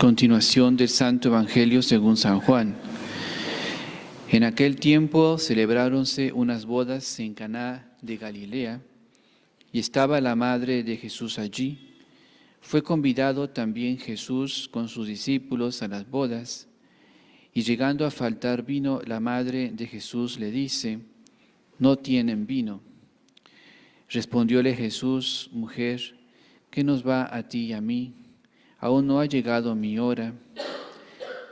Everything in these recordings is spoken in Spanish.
Continuación del Santo Evangelio según San Juan. En aquel tiempo celebráronse unas bodas en Caná de Galilea, y estaba la madre de Jesús allí. Fue convidado también Jesús con sus discípulos a las bodas, y llegando a faltar vino, la madre de Jesús le dice: «No tienen vino». Respondióle Jesús: «Mujer, ¿qué nos va a ti y a mí? Aún no ha llegado mi hora».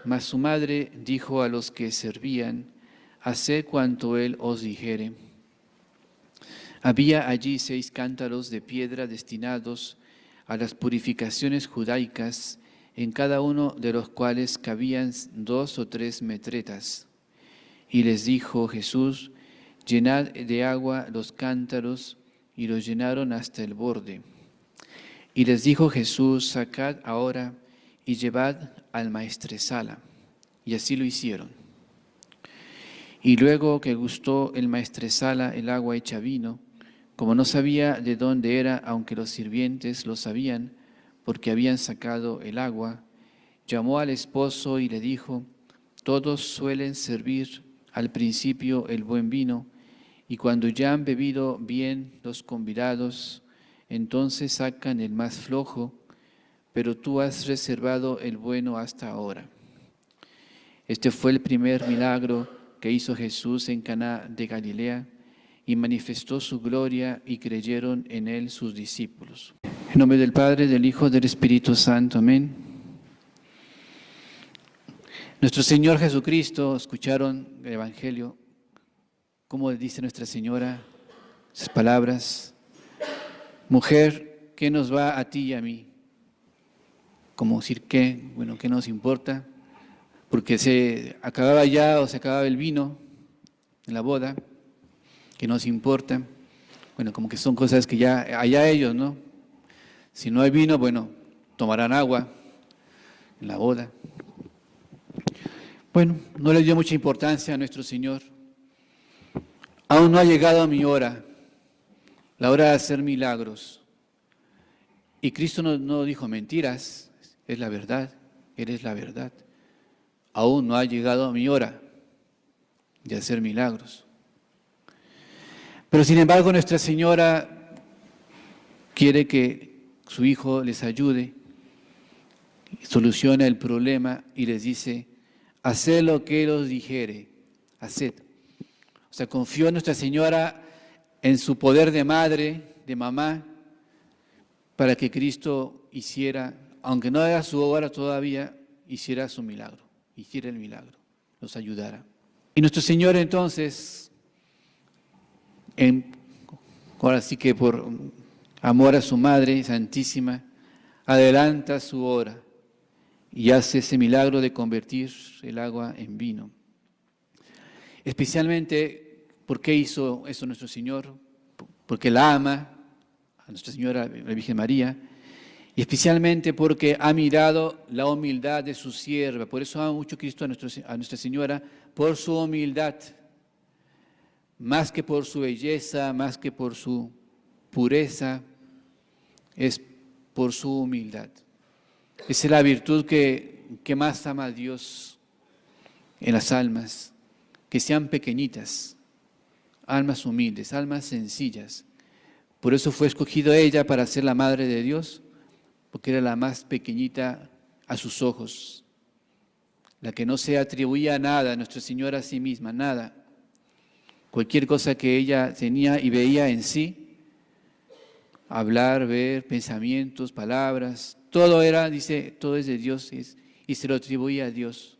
Mas su madre dijo a los que servían: «Haced cuanto él os dijere». Había allí 6 cántaros de piedra destinados a las purificaciones judaicas, en cada uno de los cuales cabían 2 o 3 metretas. Y les dijo Jesús: «Llenad de agua los cántaros», y los llenaron hasta el borde. Y les dijo Jesús: «Sacad ahora y llevad al maestresala». Y así lo hicieron. Y luego que gustó el maestresala el agua hecha vino, como no sabía de dónde era, aunque los sirvientes lo sabían, porque habían sacado el agua, llamó al esposo y le dijo: «Todos suelen servir al principio el buen vino, y cuando ya han bebido bien los convidados, entonces sacan el más flojo, pero tú has reservado el bueno hasta ahora». Este fue el primer milagro que hizo Jesús en Caná de Galilea, y manifestó su gloria, y creyeron en él sus discípulos. En nombre del Padre, del Hijo, del Espíritu Santo. Amén. Nuestro Señor Jesucristo, escucharon el Evangelio, como dice Nuestra Señora, esas palabras: «Mujer, ¿qué nos va a ti y a mí?». Como decir, ¿qué? Bueno, ¿qué nos importa? Porque se acababa ya, o se acababa el vino en la boda, ¿qué nos importa? Bueno, como que son cosas que ya, allá ellos, ¿no? Si no hay vino, bueno, tomarán agua en la boda. Bueno, no le dio mucha importancia a nuestro Señor. Aún no ha llegado mi hora, la hora de hacer milagros. Y Cristo no dijo mentiras, es la verdad, eres la verdad. Aún no ha llegado mi hora de hacer milagros. Pero sin embargo, Nuestra Señora quiere que su Hijo les ayude, soluciona el problema y les dice: «Haced lo que Él os dijere, haced». O sea, confió en Nuestra Señora, en su poder de madre, de mamá, para que Cristo hiciera, aunque no era su hora todavía, hiciera su milagro, hiciera el milagro, los ayudara. Y Nuestro Señor entonces, ahora sí que por amor a su Madre Santísima, adelanta su hora y hace ese milagro de convertir el agua en vino. Especialmente, ¿por qué hizo eso nuestro Señor? Porque la ama, a Nuestra Señora, la Virgen María, y especialmente porque ha mirado la humildad de su sierva. Por eso ama mucho Cristo a Nuestra Señora, por su humildad, más que por su belleza, más que por su pureza, es por su humildad. Esa es la virtud que más ama a Dios en las almas, que sean pequeñitas, almas humildes, almas sencillas. Por eso fue escogida ella para ser la Madre de Dios, porque era la más pequeñita a sus ojos, la que no se atribuía a nada, a Nuestra Señora a sí misma, nada. Cualquier cosa que ella tenía y veía en sí, hablar, ver, pensamientos, palabras, todo era, dice, todo es de Dios y se lo atribuía a Dios.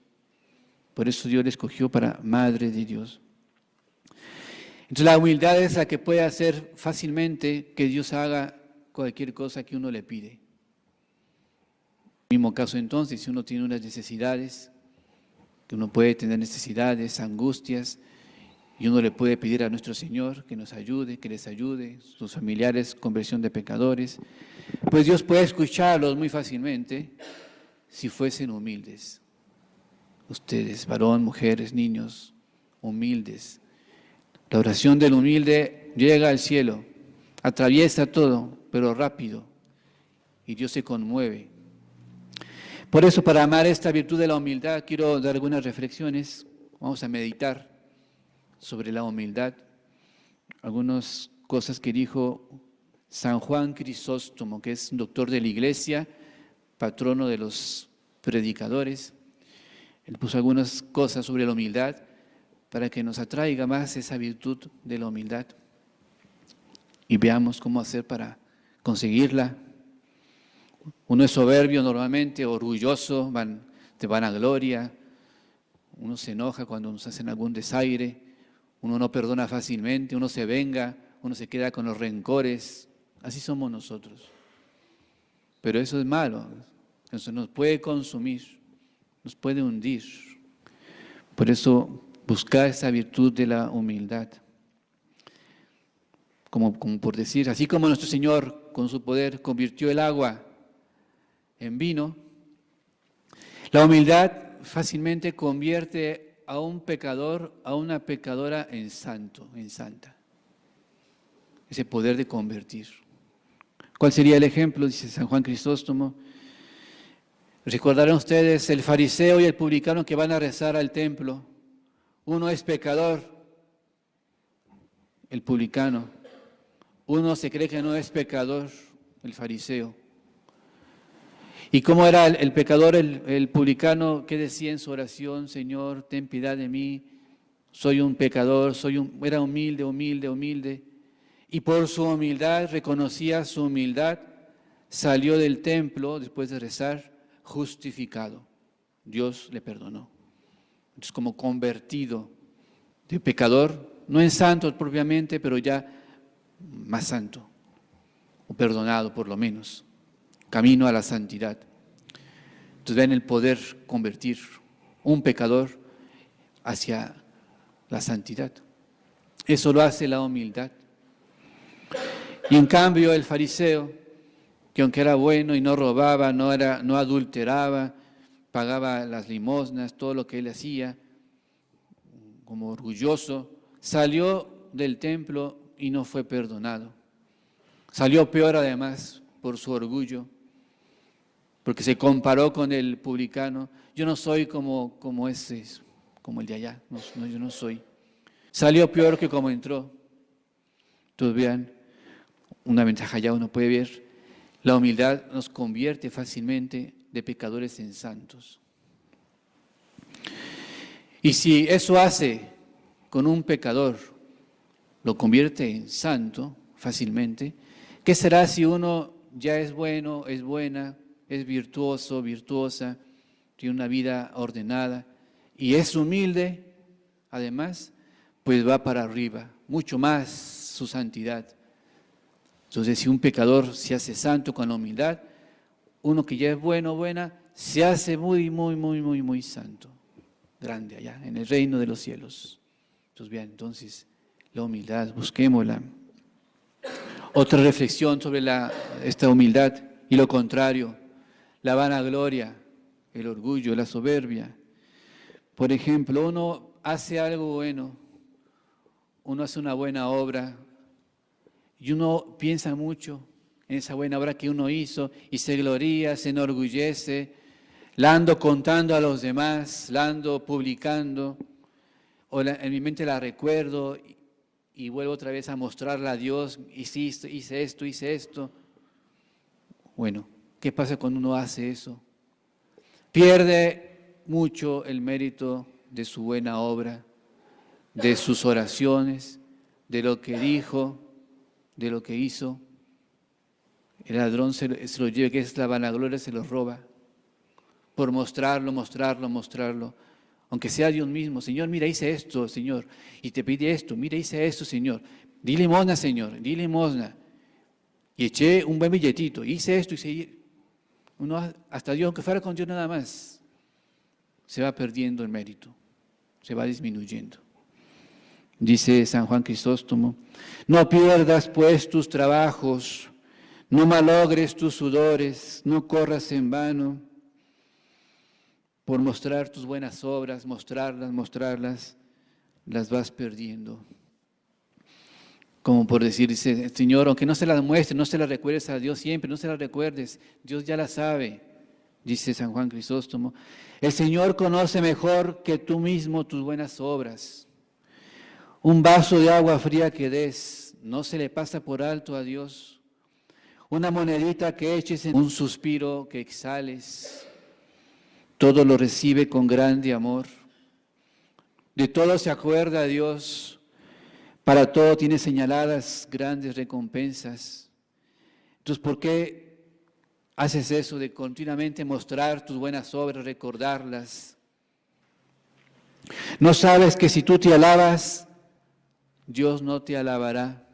Por eso Dios le escogió para Madre de Dios. Entonces la humildad es la que puede hacer fácilmente que Dios haga cualquier cosa que uno le pide. En el mismo caso entonces, si uno tiene unas necesidades, que uno puede tener necesidades, angustias, y uno le puede pedir a nuestro Señor que nos ayude, que les ayude, sus familiares, conversión de pecadores, pues Dios puede escucharlos muy fácilmente si fuesen humildes. Ustedes, varón, mujeres, niños, humildes. La oración del humilde llega al cielo, atraviesa todo, pero rápido, y Dios se conmueve. Por eso, para amar esta virtud de la humildad, quiero dar algunas reflexiones. Vamos a meditar sobre la humildad. Algunas cosas que dijo San Juan Crisóstomo, que es un doctor de la Iglesia, patrono de los predicadores. Él puso algunas cosas sobre la humildad para que nos atraiga más esa virtud de la humildad y veamos cómo hacer para conseguirla. Uno es soberbio normalmente, orgulloso, de vanagloria. Uno se enoja cuando nos hacen algún desaire. Uno no perdona fácilmente, uno se venga, uno se queda con los rencores. Así somos nosotros. Pero eso es malo. Eso nos puede consumir, nos puede hundir. Por eso, buscar esa virtud de la humildad. Como por decir, así como nuestro Señor con su poder convirtió el agua en vino, la humildad fácilmente convierte a un pecador, a una pecadora en santo, en santa. Ese poder de convertir. ¿Cuál sería el ejemplo? Dice San Juan Crisóstomo. Recordarán ustedes el fariseo y el publicano que van a rezar al templo. Uno es pecador, el publicano. Uno se cree que no es pecador, el fariseo. ¿Y cómo era el pecador, el publicano? ¿Qué decía en su oración? Señor, ten piedad de mí, soy un pecador, era humilde, humilde, humilde. Y por su humildad, reconocía su humildad, salió del templo después de rezar justificado. Dios le perdonó. Entonces, como convertido de pecador, no en santo propiamente, pero ya más santo, o perdonado por lo menos. Camino a la santidad. Entonces ven el poder convertir un pecador hacia la santidad. Eso lo hace la humildad. Y en cambio el fariseo, que aunque era bueno y no robaba, no adulteraba, pagaba las limosnas, todo lo que él hacía, como orgulloso, salió del templo y no fue perdonado. Salió peor además por su orgullo, porque se comparó con el publicano. Yo no soy como ese, como el de allá, no, yo no soy. Salió peor que como entró. Entonces vean, una ventaja ya uno puede ver, la humildad nos convierte fácilmente de pecadores en santos. Y si eso hace con un pecador, lo convierte en santo fácilmente, ¿qué será si uno ya es bueno, es buena, es virtuoso, virtuosa, tiene una vida ordenada y es humilde? Además, pues va para arriba, mucho más su santidad. Entonces, si un pecador se hace santo con la humildad, uno que ya es bueno, buena, se hace muy, muy, muy, muy, muy santo, grande allá, en el reino de los cielos. Entonces, bien, entonces, la humildad, busquémosla. Otra reflexión sobre esta humildad y lo contrario, la vanagloria, el orgullo, la soberbia. Por ejemplo, uno hace algo bueno, uno hace una buena obra y uno piensa mucho en esa buena obra que uno hizo y se gloria, se enorgullece, la ando contando a los demás, la ando publicando, o en mi mente la recuerdo y vuelvo otra vez a mostrarla a Dios, hice esto. Bueno, ¿qué pasa cuando uno hace eso? Pierde mucho el mérito de su buena obra, de sus oraciones, de lo que dijo, de lo que hizo. El ladrón se lo lleva, que es la vanagloria, se lo roba, por mostrarlo. Aunque sea Dios mismo, Señor, mira, hice esto, Señor, y te pide esto, mira, hice esto, Señor. Di limosna, Señor, di limosna. Y eché un buen billetito, hice esto, uno, hasta Dios, aunque fuera con Dios nada más, se va perdiendo el mérito, se va disminuyendo. Dice San Juan Crisóstomo, no pierdas pues tus trabajos, no malogres tus sudores, no corras en vano por mostrar tus buenas obras, mostrarlas, las vas perdiendo. Como por decir, dice, Señor, aunque no se las muestres, no se las recuerdes a Dios siempre, no se las recuerdes, Dios ya las sabe, dice San Juan Crisóstomo, el Señor conoce mejor que tú mismo tus buenas obras. Un vaso de agua fría que des, no se le pasa por alto a Dios. Una monedita que eches en un suspiro que exhales, todo lo recibe con grande amor. De todo se acuerda Dios, para todo tiene señaladas grandes recompensas. Entonces, ¿por qué haces eso de continuamente mostrar tus buenas obras, recordarlas? ¿No sabes que si tú te alabas, Dios no te alabará?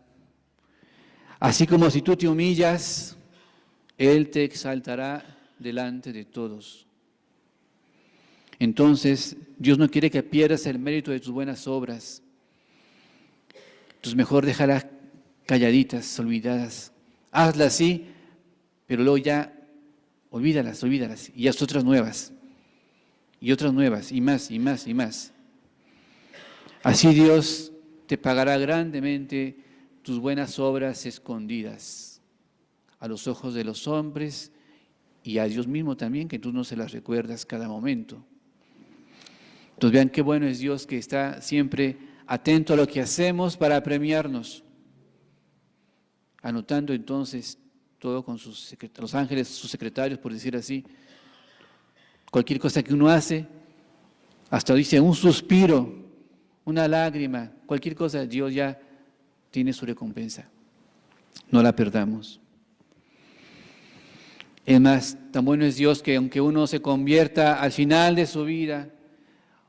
Así como si tú te humillas, Él te exaltará delante de todos. Entonces, Dios no quiere que pierdas el mérito de tus buenas obras. Entonces, mejor déjalas calladitas, olvidadas. Hazlas sí, pero luego ya olvídalas, y haz otras nuevas, y más, y más, y más. Así Dios te pagará grandemente tus buenas obras escondidas a los ojos de los hombres y a Dios mismo también, que tú no se las recuerdas cada momento. Entonces vean qué bueno es Dios, que está siempre atento a lo que hacemos para premiarnos, anotando entonces todo con los ángeles, sus secretarios, por decir así. Cualquier cosa que uno hace, hasta dice un suspiro, una lágrima, cualquier cosa, Dios ya tiene su recompensa. No la perdamos. Es más, tan bueno es Dios que aunque uno se convierta al final de su vida,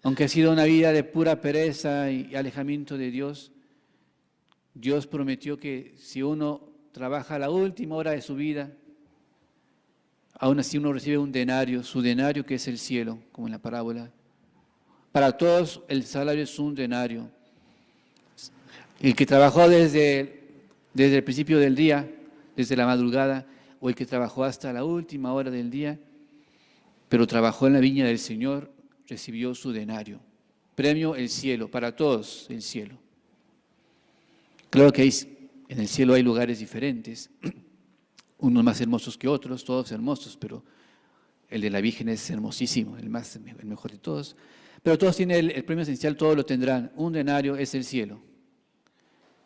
aunque ha sido una vida de pura pereza y alejamiento de Dios, Dios prometió que si uno trabaja a la última hora de su vida, aún así uno recibe un denario, su denario que es el cielo, como en la parábola. Para todos el salario es un denario. El que trabajó desde el principio del día, desde la madrugada, o el que trabajó hasta la última hora del día, pero trabajó en la viña del Señor, recibió su denario. Premio el cielo, para todos el cielo. Claro que en el cielo hay lugares diferentes, unos más hermosos que otros, todos hermosos, pero el de la Virgen es hermosísimo, el mejor de todos. Pero todos tienen el premio esencial, todos lo tendrán. Un denario es el cielo.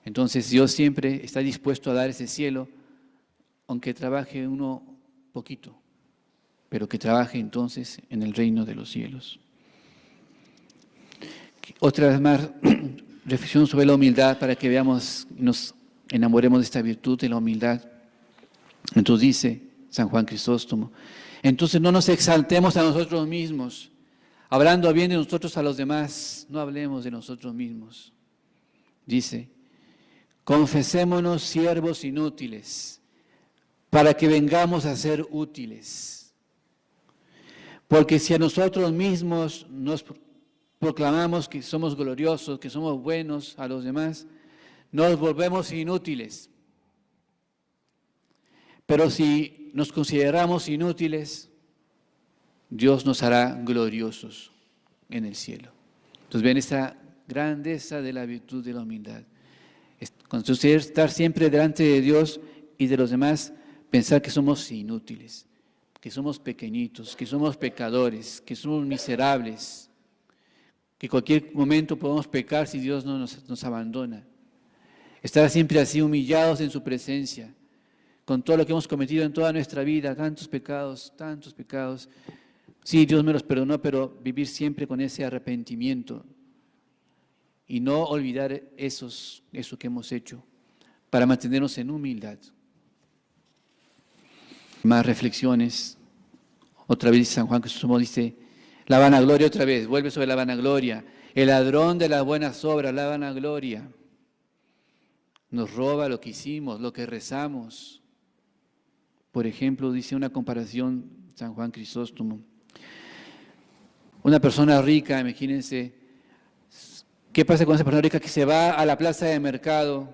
Entonces Dios siempre está dispuesto a dar ese cielo, aunque trabaje uno poquito, pero que trabaje entonces en el reino de los cielos. Otra vez más, reflexión sobre la humildad para que veamos y nos enamoremos de esta virtud de la humildad. Entonces dice San Juan Crisóstomo, entonces no nos exaltemos a nosotros mismos, hablando bien de nosotros a los demás, no hablemos de nosotros mismos. Dice, confesémonos siervos inútiles, para que vengamos a ser útiles. Porque si a nosotros mismos nos proclamamos que somos gloriosos, que somos buenos a los demás, nos volvemos inútiles. Pero si nos consideramos inútiles, Dios nos hará gloriosos en el cielo. Entonces ven esta grandeza de la virtud de la humildad. Cuando usted estar siempre delante de Dios y de los demás, pensar que somos inútiles, que somos pequeñitos, que somos pecadores, que somos miserables, que cualquier momento podemos pecar si Dios no nos abandona. Estar siempre así humillados en su presencia, con todo lo que hemos cometido en toda nuestra vida, tantos pecados. Sí, Dios me los perdonó, pero vivir siempre con ese arrepentimiento y no olvidar eso que hemos hecho, para mantenernos en humildad. Más reflexiones. Otra vez San Juan Crisóstomo dice, la vanagloria otra vez, vuelve sobre la vanagloria. El ladrón de las buenas obras, la vanagloria, nos roba lo que hicimos, lo que rezamos. Por ejemplo, dice una comparación San Juan Crisóstomo. Una persona rica, imagínense, ¿qué pasa con esa persona rica que se va a la plaza de mercado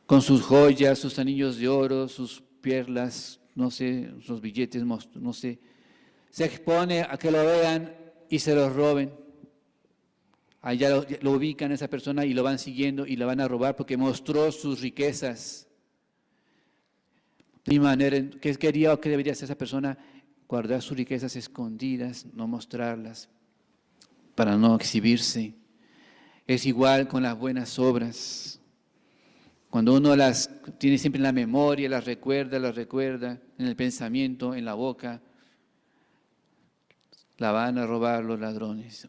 con sus joyas, sus anillos de oro, sus perlas, no sé, sus billetes, no sé? Se expone a que lo vean y se los roben. Allá lo ubican a esa persona y lo van siguiendo y la van a robar porque mostró sus riquezas. De mi manera, ¿qué quería o qué debería hacer esa persona? guardar sus riquezas escondidas, no mostrarlas, para no exhibirse. Es igual con las buenas obras. Cuando uno las tiene siempre en la memoria, las recuerda, en el pensamiento, en la boca, la van a robar los ladrones.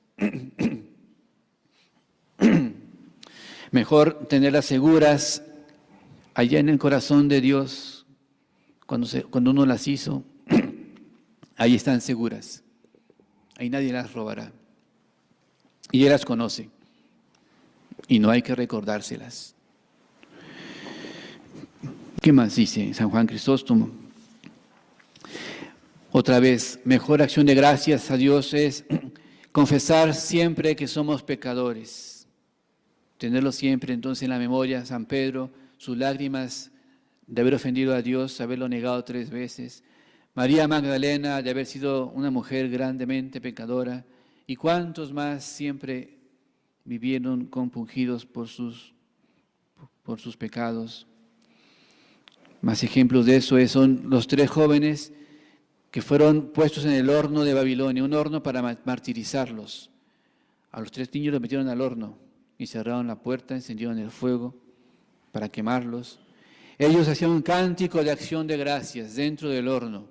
Mejor tenerlas seguras allá en el corazón de Dios, cuando uno las hizo, ahí están seguras, ahí nadie las robará. Y Él las conoce, y no hay que recordárselas. ¿Qué más dice San Juan Crisóstomo? Otra vez, mejor acción de gracias a Dios es confesar siempre que somos pecadores. Tenerlo siempre entonces en la memoria, San Pedro, sus lágrimas de haber ofendido a Dios, haberlo negado 3 veces. María Magdalena, de haber sido una mujer grandemente pecadora. Y cuántos más siempre vivieron compungidos por sus pecados. Más ejemplos de eso son los 3 jóvenes que fueron puestos en el horno de Babilonia, un horno para martirizarlos. A los 3 niños los metieron al horno y cerraron la puerta, encendieron el fuego para quemarlos. Ellos hacían un cántico de acción de gracias dentro del horno.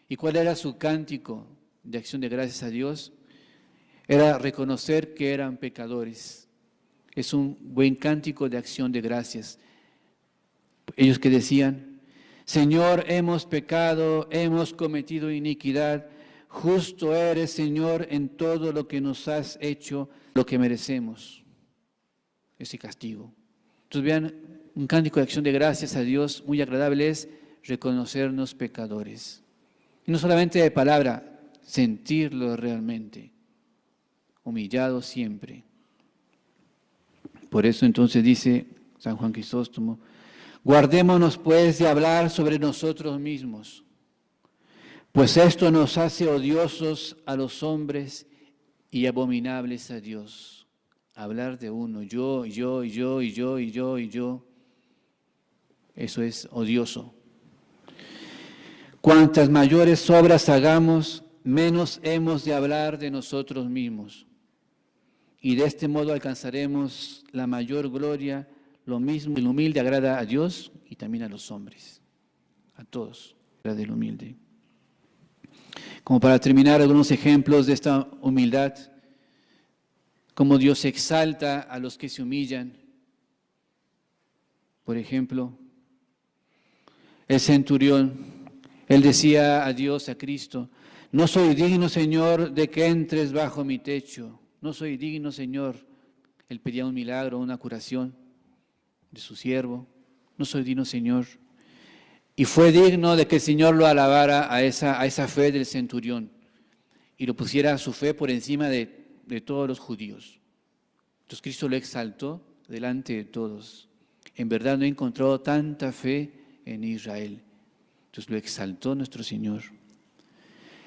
¿Y cuál era su cántico de acción de gracias a Dios? Era reconocer que eran pecadores. Es un buen cántico de acción de gracias. Ellos que decían: Señor, hemos pecado, hemos cometido iniquidad, justo eres, Señor, en todo lo que nos has hecho, lo que merecemos, ese castigo. Entonces vean, un cántico de acción de gracias a Dios muy agradable es reconocernos pecadores. Y no solamente de palabra, sentirlo realmente, humillado siempre. Por eso entonces dice San Juan Crisóstomo: guardémonos pues de hablar sobre nosotros mismos, pues esto nos hace odiosos a los hombres y abominables a Dios. Hablar de uno, yo, eso es odioso. Cuantas mayores obras hagamos, menos hemos de hablar de nosotros mismos. Y de este modo alcanzaremos la mayor gloria. Lo mismo, el humilde agrada a Dios y también a los hombres, a todos, agrada el humilde. Como para terminar, algunos ejemplos de esta humildad, cómo Dios exalta a los que se humillan. Por ejemplo, el centurión, él decía a Dios, a Cristo: no soy digno, Señor, de que entres bajo mi techo. No soy digno, Señor. Él pedía un milagro, una curación de su siervo. No soy digno, Señor. Y fue digno de que el Señor lo alabara a esa fe del centurión y lo pusiera su fe por encima de todos los judíos. Entonces Cristo lo exaltó delante de todos. En verdad no he encontrado tanta fe en Israel. Entonces lo exaltó nuestro Señor.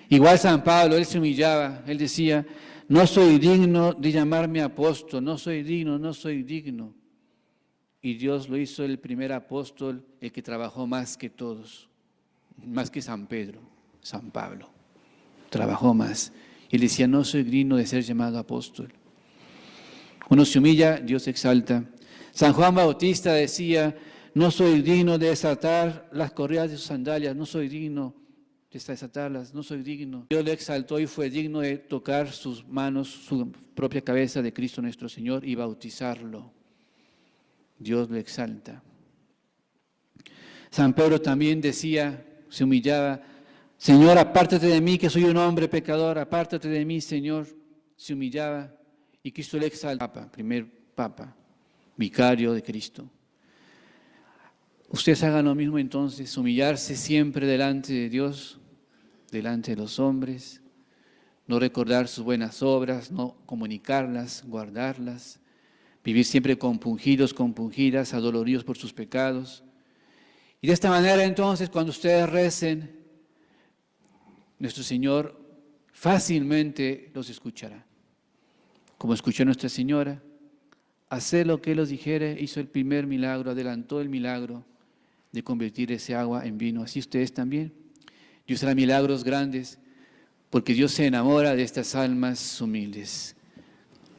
Igual San Pablo, él se humillaba, él decía: no soy digno de llamarme apóstol, no soy digno. Y Dios lo hizo el primer apóstol, el que trabajó más que todos, más que San Pedro, San Pablo. Trabajó más. Y él decía: no soy digno de ser llamado apóstol. Uno se humilla, Dios exalta. San Juan Bautista decía: no soy digno de desatar las correas de sus sandalias, no soy digno de desatarlas, no soy digno. Dios le exaltó y fue digno de tocar sus manos, su propia cabeza de Cristo nuestro Señor y bautizarlo. Dios lo exalta. San Pedro también decía, se humillaba: Señor, apártate de mí, que soy un hombre pecador, apártate de mí, Señor. Se humillaba y Cristo le exalta. Primer Papa, vicario de Cristo. Ustedes hagan lo mismo entonces, humillarse siempre delante de Dios, delante de los hombres, no recordar sus buenas obras, no comunicarlas, guardarlas, vivir siempre compungidos, compungidas, adoloridos por sus pecados. Y de esta manera entonces, cuando ustedes recen, nuestro Señor fácilmente los escuchará. Como escuchó Nuestra Señora, hacer lo que Él os dijere, hizo el primer milagro, adelantó el milagro de convertir ese agua en vino. Así ustedes también Dios hará milagros grandes, porque Dios se enamora de estas almas humildes.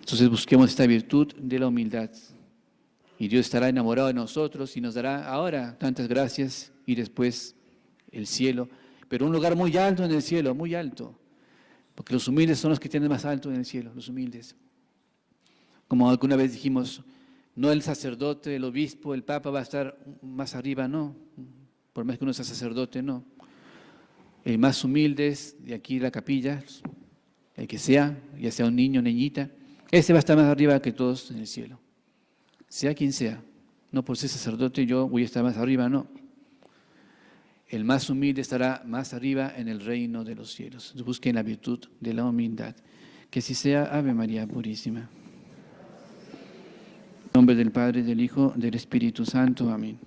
Entonces busquemos esta virtud de la humildad. Y Dios estará enamorado de nosotros y nos dará ahora tantas gracias y después el cielo. Pero un lugar muy alto en el cielo, muy alto. Porque los humildes son los que tienen más alto en el cielo, los humildes. Como alguna vez dijimos, no el sacerdote, el obispo, el papa va a estar más arriba, no. Por más que uno sea sacerdote, no. El más humilde es de aquí la capilla, el que sea, ya sea un niño o niñita, ese va a estar más arriba que todos en el cielo. Sea quien sea. No por ser sacerdote yo voy a estar más arriba, no. El más humilde estará más arriba en el reino de los cielos. Busquen la virtud de la humildad. Que así sea. Ave María Purísima. En nombre del Padre, del Hijo, del Espíritu Santo. Amén.